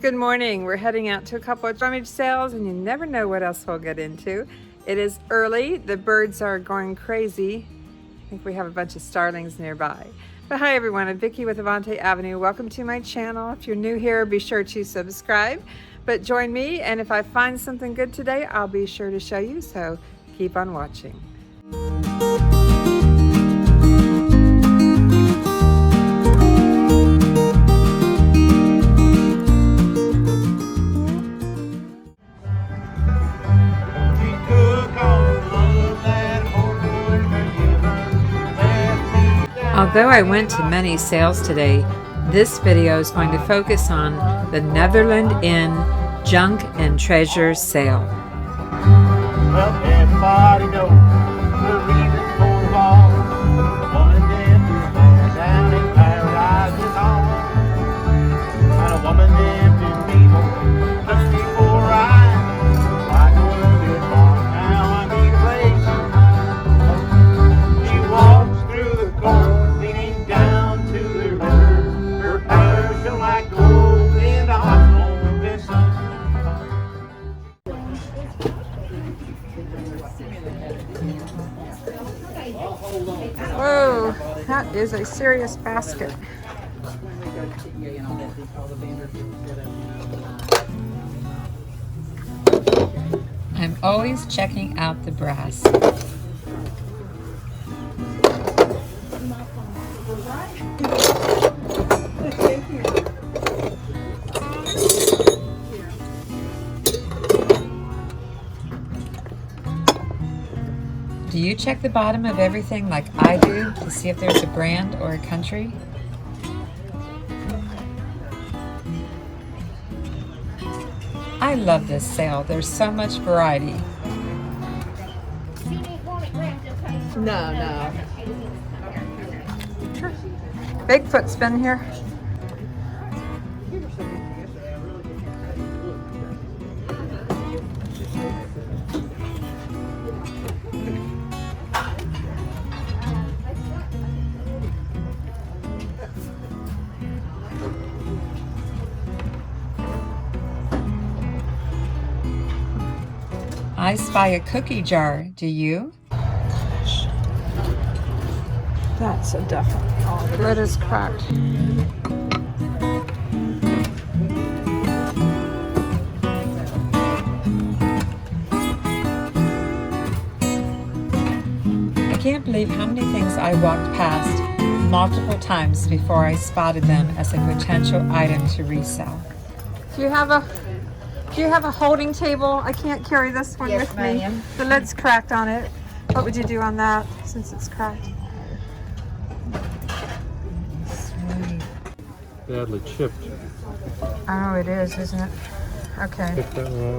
Good morning. We're heading out to a couple of rummage sales and you never know what else we'll get into. It is early. The birds are going crazy. I think we have a bunch of starlings nearby. But hi everyone, I'm Vicki with Avante Avenue. Welcome to my channel. If you're new here, be sure to subscribe. But join me, and if I find something good today, I'll be sure to show you, so keep on watching. Although I went to many sales today, this video is going to focus on the Netherland Inn Junk and Treasure Sale. Well, everybody knows the reason for the ball. Woman dipped down in Paradise's home. And a woman dipped in people just before I go to the bar. Now I need a place. She walks through the court, leaning down to the river. Her hair shall like gold in the hot November sun. Whoa, that is a serious basket. I'm always checking out the brass. Do you check the bottom of everything like I do to see if there's a brand or a country? I love this sale. There's so much variety. No. Bigfoot's been here. I spy a cookie jar. Do you? Gosh. That's a definite. Oh, the lid is cracked. I can't believe how many things I walked past multiple times before I spotted them as a potential item to resell. Do you have a holding table? I can't carry this one with me. The lid's cracked on it. What would you do on that since it's cracked? Sweet. Badly chipped. Oh, it is, isn't it? Okay. Pick that one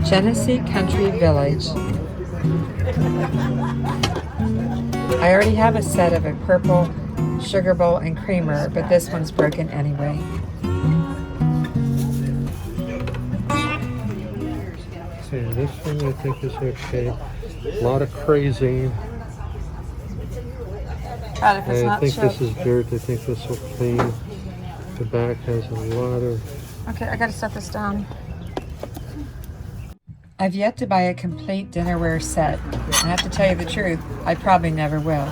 off. Genesee Country Village. I already have a set of a purple sugar bowl and creamer, but this one's broken anyway. See, this one I think is okay. A lot of crazy. God, if it's I not think chipped. this is dirt. I think this will clean. The back has a lot of... Okay, I gotta set this down. I've yet to buy a complete dinnerware set. I have to tell you the truth, I probably never will.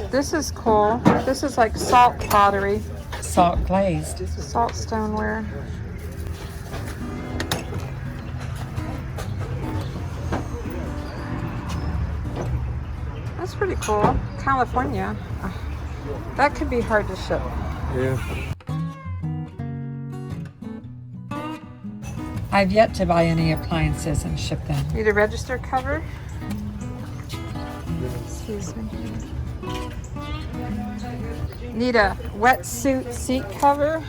This is cool. This is like salt pottery. Salt glazed. Salt stoneware. That's pretty cool. California. That could be hard to ship. Yeah. I've yet to buy any appliances and ship them. Need a register cover? Excuse me. Need a wetsuit seat cover?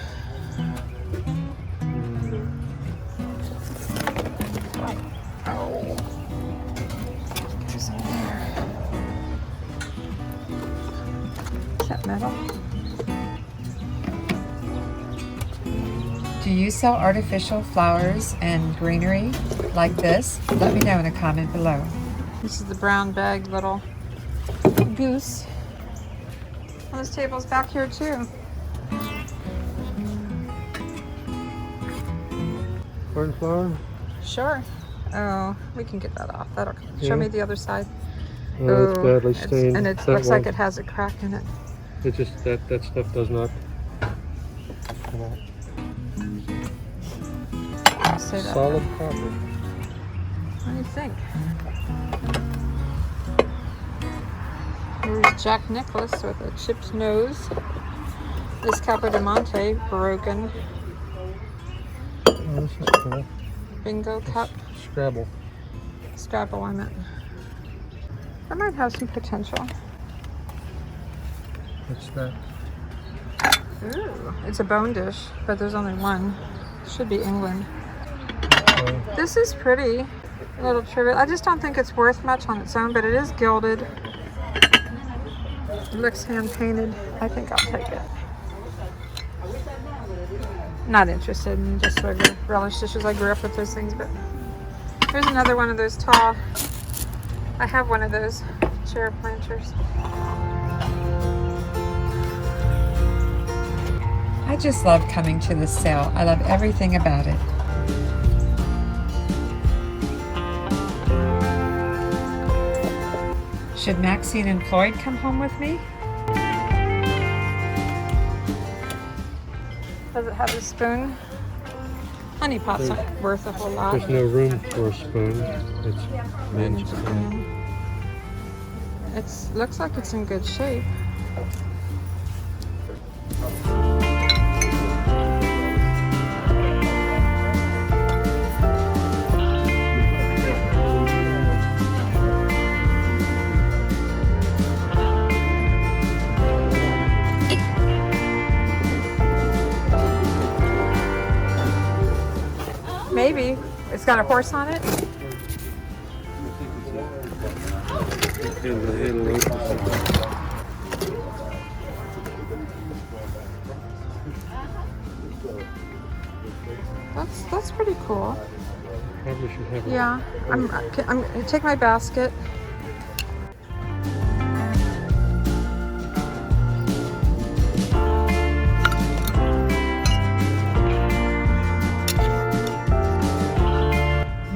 Oh. There's in there. Is that metal? Do you sell artificial flowers and greenery like this? Let me know in a comment below. This is the brown bag little goose. And this table's back here too. Cornflower? Sure. Oh, we can get that off. That'll show me the other side. Oh, it's badly stained. And it looks like it has a crack in it. It just, that stuff does not come out. I'll say that. Solid copper. What do you think? Here's Jack Nicklaus with a chipped nose. This Avante broken. Oh, this is cool. Bingo cup. Scrabble. Scrabble, I meant. That might have some potential. What's that? Ooh, it's a bone dish, but there's only one. Should be England. Okay. This is pretty. A little trivial. I just don't think it's worth much on its own, but it is gilded. It looks hand painted. I think I'll take it. Not interested in just regular relish dishes. I grew up with those things, but here's another one of those tall. I have one of those chair planters. I just love coming to this sale. I love everything about it. Should Maxine and Floyd come home with me? Does it have a spoon? Honey pot's not worth a whole lot. There's no room for a spoon. It's men's spoon. It looks like it's in good shape. Maybe. It's got a horse on it. That's pretty cool. Probably should have Yeah. I'm gonna take my basket.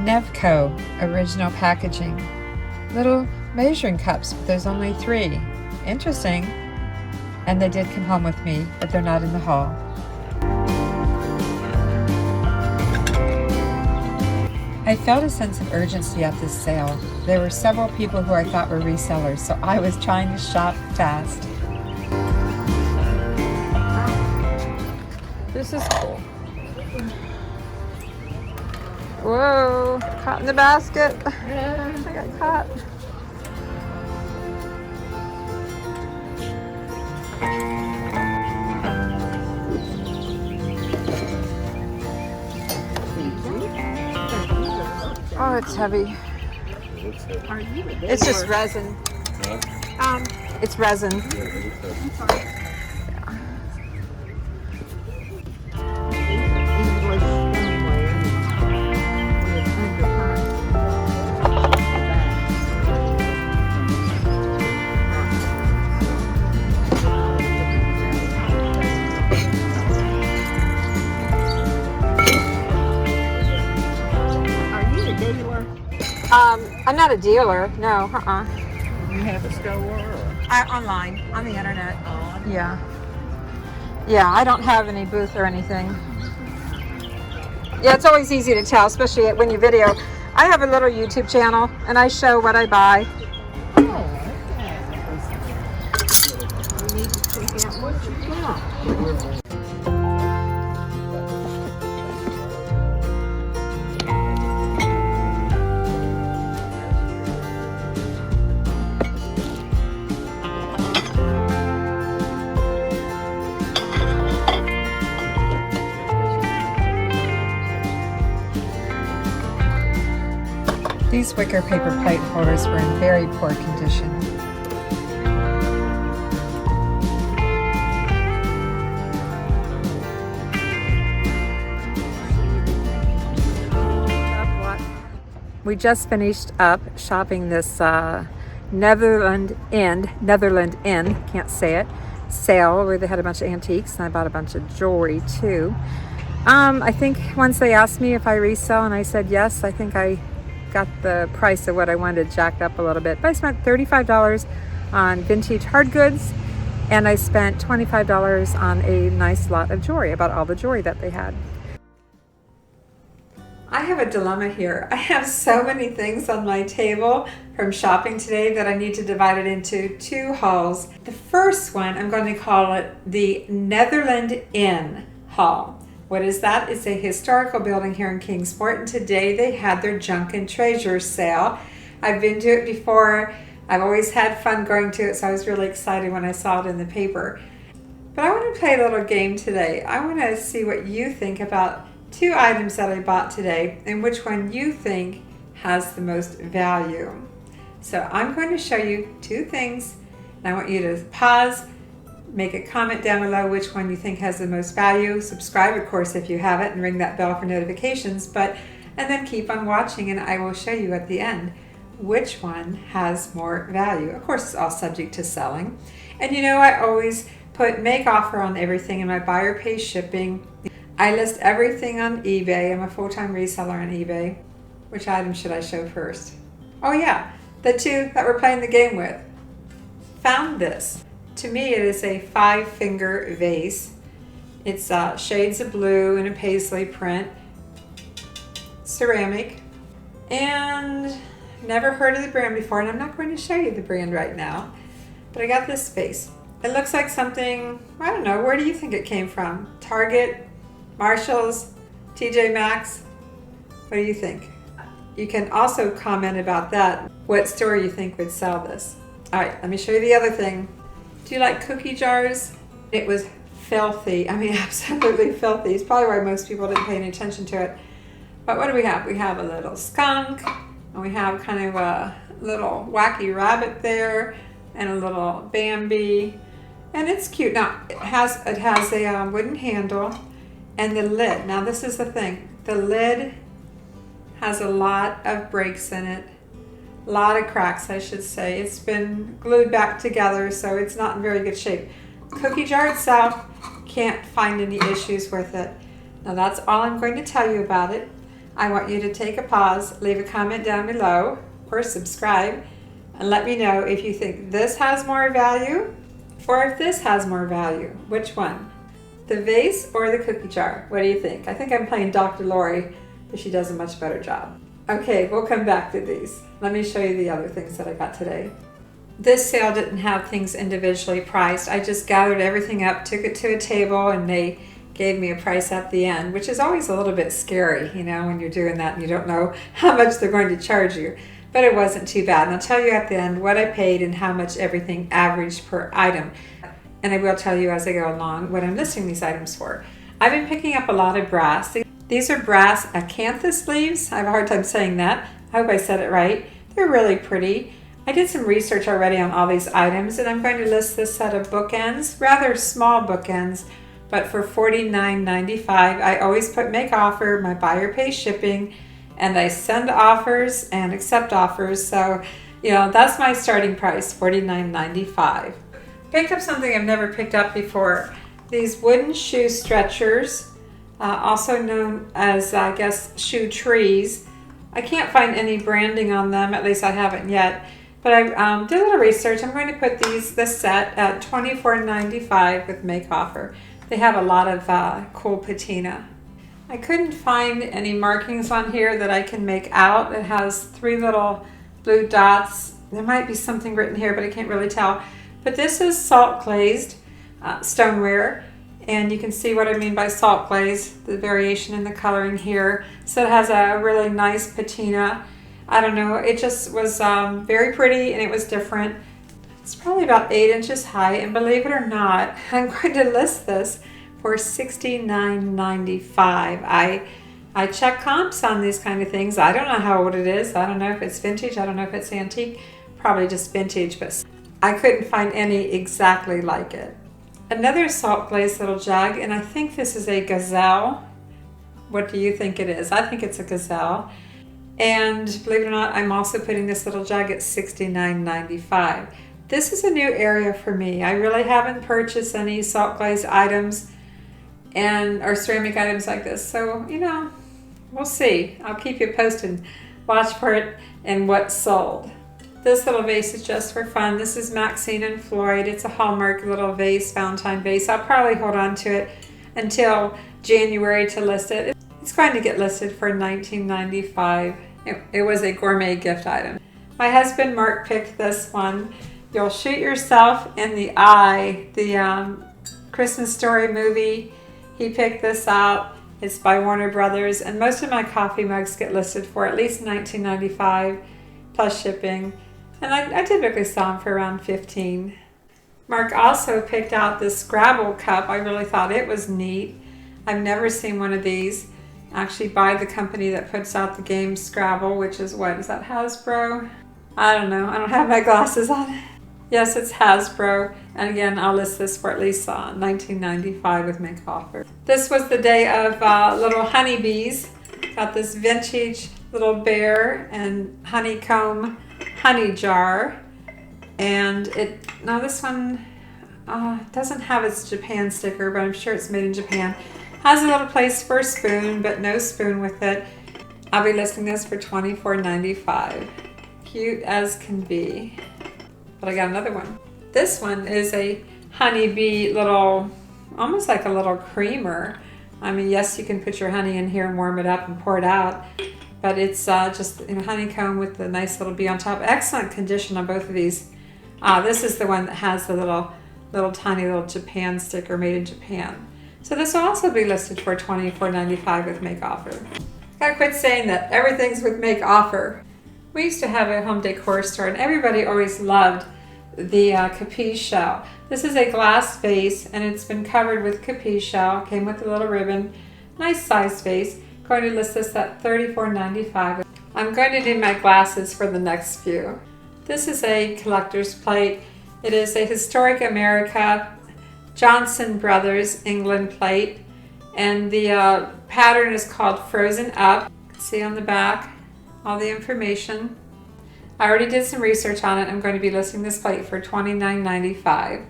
Nevco original packaging. Little measuring cups, but there's only 3. Interesting. And they did come home with me, but they're not in the haul. I felt a sense of urgency at this sale. There were several people who I thought were resellers, so I was trying to shop fast. This is cool. Whoa, caught in the basket. I got caught. Oh, it's heavy. It's just resin. It's resin. I'm not a dealer. No, You have a store or? Online, on the internet. Yeah. Yeah, I don't have any booth or anything. Yeah, it's always easy to tell, especially when you video. I have a little YouTube channel, and I show what I buy. Oh, okay. We need to check out what you got. These wicker paper plate holders were in very poor condition. We just finished up shopping this Netherland Inn, can't say it, sale where they had a bunch of antiques, and I bought a bunch of jewelry too. I think once they asked me if I resell and I said yes, I think I got the price of what I wanted jacked up a little bit. But I spent $35 on vintage hard goods, and I spent $25 on a nice lot of jewelry, about all the jewelry that they had. I have a dilemma here. I have so many things on my table from shopping today that I need to divide it into 2 hauls. The first one, I'm going to call it the Netherland Inn haul. What is that? It's a historical building here in Kingsport, and today they had their junk and treasure sale. I've been to it before. I've always had fun going to it, so I was really excited when I saw it in the paper. But I want to play a little game today. I want to see what you think about 2 items that I bought today and which one you think has the most value. So I'm going to show you 2 things, and I want you to pause, make a comment down below which one you think has the most value. Subscribe, of course, if you haven't, and ring that bell for notifications. And then keep on watching, and I will show you at the end which one has more value. Of course, it's all subject to selling. And you know, I always put make offer on everything, and my buyer pays shipping. I list everything on eBay. I'm a full-time reseller on eBay. Which item should I show first? Oh yeah, the 2 that we're playing the game with. Found this. To me, it is a 5-finger vase. It's shades of blue in a paisley print, ceramic, and never heard of the brand before, and I'm not going to show you the brand right now, but I got this vase. It looks like something, I don't know, where do you think it came from? Target, Marshalls, TJ Maxx? What do you think? You can also comment about that, what store you think would sell this. All right, let me show you the other thing. Do you like cookie jars? It was filthy. I mean, absolutely filthy. It's probably why most people didn't pay any attention to it. But what do we have? We have a little skunk, and we have kind of a little wacky rabbit there, and a little Bambi, and it's cute. Now, it has a wooden handle, and the lid. Now, this is the thing. The lid has a lot of breaks in it. A lot of cracks, I should say. It's been glued back together, so it's not in very good shape. Cookie jar itself, can't find any issues with it. Now that's all I'm going to tell you about it. I want you to take a pause, leave a comment down below, or subscribe, and let me know if you think this has more value, or if this has more value. Which one? The vase or the cookie jar? What do you think? I think I'm playing Dr. Lori, but she does a much better job. Okay, we'll come back to these. Let me show you the other things that I got today. This sale didn't have things individually priced. I just gathered everything up, took it to a table, and they gave me a price at the end, which is always a little bit scary, you know, when you're doing that and you don't know how much they're going to charge you. But it wasn't too bad. And I'll tell you at the end what I paid and how much everything averaged per item. And I will tell you as I go along what I'm listing these items for. I've been picking up a lot of brass. These are brass acanthus leaves. I have a hard time saying that. I hope I said it right. They're really pretty. I did some research already on all these items, and I'm going to list this set of bookends, rather small bookends, but for $49.95. I always put make offer, my buyer pays shipping, and I send offers and accept offers. So, you know, that's my starting price, $49.95. Picked up something I've never picked up before. These wooden shoe stretchers, also known as, I guess, shoe trees. I can't find any branding on them, at least I haven't yet. But I did a little research. I'm going to put this set at $24.95 with make offer. They have a lot of cool patina. I couldn't find any markings on here that I can make out. It has 3 little blue dots. There might be something written here, but I can't really tell. But this is salt glazed stoneware. And you can see what I mean by salt glaze, the variation in the coloring here. So it has a really nice patina. I don't know, it just was very pretty and it was different. It's probably about 8 inches high, and believe it or not, I'm going to list this for $69.95. I check comps on these kind of things. I don't know how old it is. I don't know if it's vintage. I don't know if it's antique. Probably just vintage, but I couldn't find any exactly like it. Another salt glazed little jug, and I think this is a gazelle. What do you think it is? I think it's a gazelle. And believe it or not, I'm also putting this little jug at $69.95. This is a new area for me. I really haven't purchased any salt glazed items or ceramic items like this. So, you know, we'll see. I'll keep you posted. Watch for it and what's sold. This little vase is just for fun. This is Maxine and Floyd. It's a Hallmark little vase, Valentine vase. I'll probably hold on to it until January to list it. It's going to get listed for $19.95. It was a gourmet gift item. My husband Mark picked this one. You'll shoot yourself in the eye. The Christmas Story movie. He picked this out. It's by Warner Brothers, and most of my coffee mugs get listed for at least $19.95 plus shipping. And I typically sell them for around $15. Mark also picked out this Scrabble Cup. I really thought it was neat. I've never seen one of these. Actually by the company that puts out the game Scrabble, which is what? Is that Hasbro? I don't know. I don't have my glasses on. Yes, it's Hasbro. And again, I'll list this for at least $19.95 with make offer. This was the day of little honeybees. Got this vintage little bear and honeycomb honey jar. And this one doesn't have its Japan sticker, but I'm sure it's made in Japan. Has a little place for a spoon, but no spoon with it. I'll be listing this for $24.95. Cute as can be. But I got another one. This one is a honeybee little, almost like a little creamer. I mean, yes, you can put your honey in here and warm it up and pour it out. But it's just honeycomb with the nice little bee on top. Excellent condition on both of these. This is the one that has the little tiny little Japan sticker, made in Japan. So this will also be listed for $24.95 with make offer. Gotta quit saying that everything's with make offer. We used to have a home decor store and everybody always loved the Capiz Shell. This is a glass vase and it's been covered with Capiz Shell. Came with a little ribbon. Nice sized vase. Going to list this at $34.95. I'm going to do my glasses for the next few. This is a collector's plate. It is a Historic America Johnson Brothers England plate, and the pattern is called Frozen Up. See on the back all the information. I already did some research on it. I'm going to be listing this plate for $29.95. I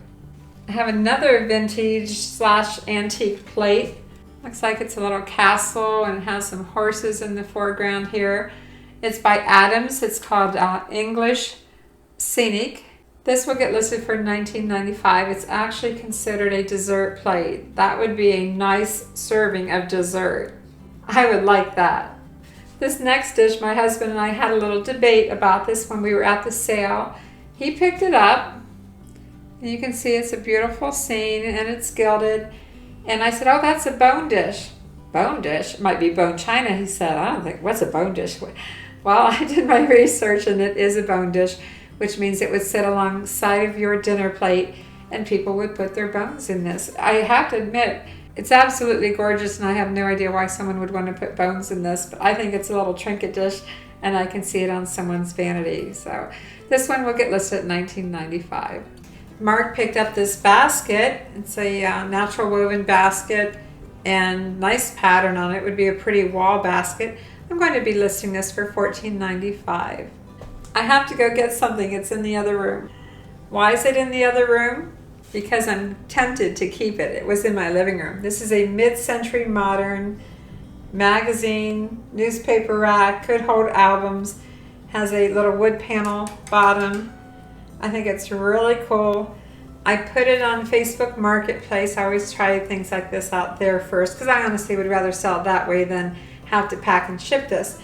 have another vintage / antique plate. Looks like it's a little castle and it has some horses in the foreground here. It's by Adams. It's called English Scenic. This will get listed for $19.95. It's actually considered a dessert plate. That would be a nice serving of dessert. I would like that. This next dish, my husband and I had a little debate about this when we were at the sale. He picked it up. And you can see it's a beautiful scene and it's gilded. And I said, oh, that's a bone dish. Bone dish? It might be bone china, he said. I don't think, what's a bone dish? Well, I did my research and it is a bone dish, which means it would sit alongside of your dinner plate and people would put their bones in this. I have to admit, it's absolutely gorgeous and I have no idea why someone would want to put bones in this, but I think it's a little trinket dish and I can see it on someone's vanity. So this one will get listed at $19.95. Mark picked up this basket. It's a natural woven basket and nice pattern on it. It would be a pretty wall basket. I'm going to be listing this for $14.95. I have to go get something. It's in the other room. Why is it in the other room? Because I'm tempted to keep it. It was in my living room. This is a mid-century modern magazine, newspaper rack, could hold albums, has a little wood panel bottom. I think it's really cool. I put it on Facebook Marketplace. I always try things like this out there first because I honestly would rather sell it that way than have to pack and ship this.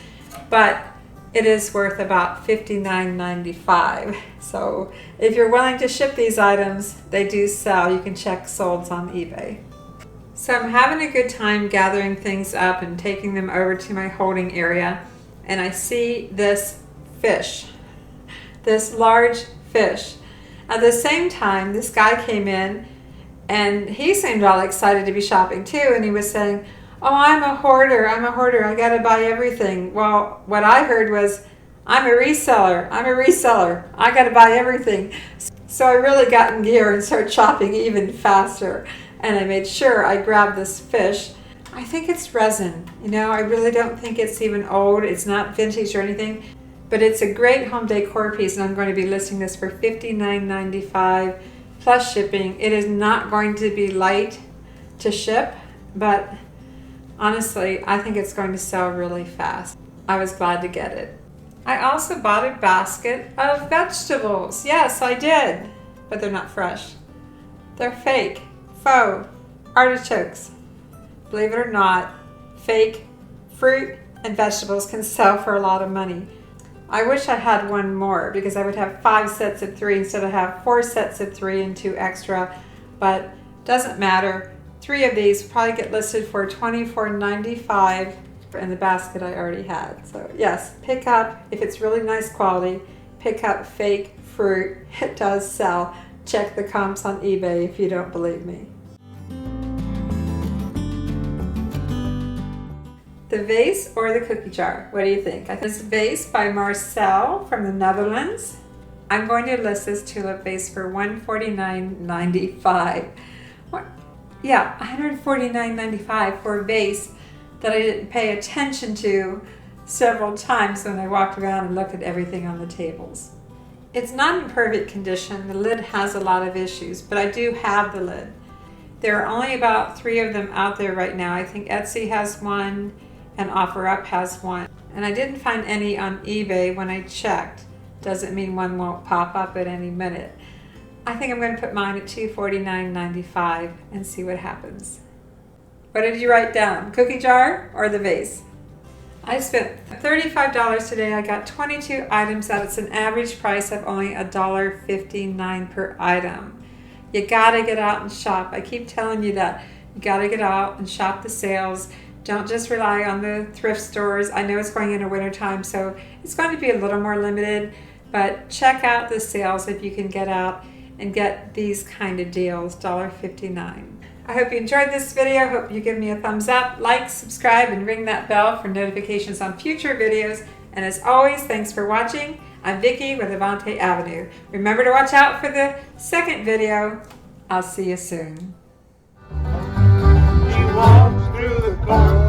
But it is worth about $59.95. So if you're willing to ship these items, they do sell. You can check solds on eBay. So I'm having a good time gathering things up and taking them over to my holding area. And I see this fish, this large fish. At the same time, this guy came in and he seemed all excited to be shopping too. And he was saying, oh, I'm a hoarder. I got to buy everything. Well, what I heard was, I'm a reseller. I got to buy everything. So I really got in gear and started shopping even faster. And I made sure I grabbed this fish. I think it's resin. You know, I really don't think it's even old. It's not vintage or anything, but it's a great home decor piece, and I'm going to be listing this for $59.95 plus shipping. It is not going to be light to ship, but honestly, I think it's going to sell really fast. I was glad to get it. I also bought a basket of vegetables. Yes, I did, but they're not fresh. They're fake, faux artichokes. Believe it or not, fake fruit and vegetables can sell for a lot of money. I wish I had one more because I would have 5 sets of 3 instead of have 4 sets of 3 and 2 extra, but doesn't matter. 3 of these probably get listed for $24.95 in the basket I already had. So yes, pick up, if it's really nice quality, pick up fake fruit. It does sell. Check the comps on eBay if you don't believe me. The vase or the cookie jar? What do you think? I think this vase by Marcel from the Netherlands. I'm going to list this tulip vase for $149.95. Yeah, $149.95 for a vase that I didn't pay attention to several times when I walked around and looked at everything on the tables. It's not in perfect condition. The lid has a lot of issues, but I do have the lid. There are only about 3 of them out there right now. I think Etsy has one and OfferUp has one. And I didn't find any on eBay when I checked. Doesn't mean one won't pop up at any minute. I think I'm going to put mine at $249.95 and see what happens. What did you write down? Cookie jar or the vase? I spent $35 today. I got 22 items out. It's an average price of only $1.59 per item. You gotta get out and shop. I keep telling you that. You gotta get out and shop the sales. Don't just rely on the thrift stores. I know it's going into winter time, so it's going to be a little more limited, but check out the sales if you can get out and get these kind of deals, $1.59. I hope you enjoyed this video. Hope you give me a thumbs up, like, subscribe, and ring that bell for notifications on future videos. And as always, thanks for watching. I'm Vicki with Avante Avenue. Remember to watch out for the second video. I'll see you soon. She walks through the court.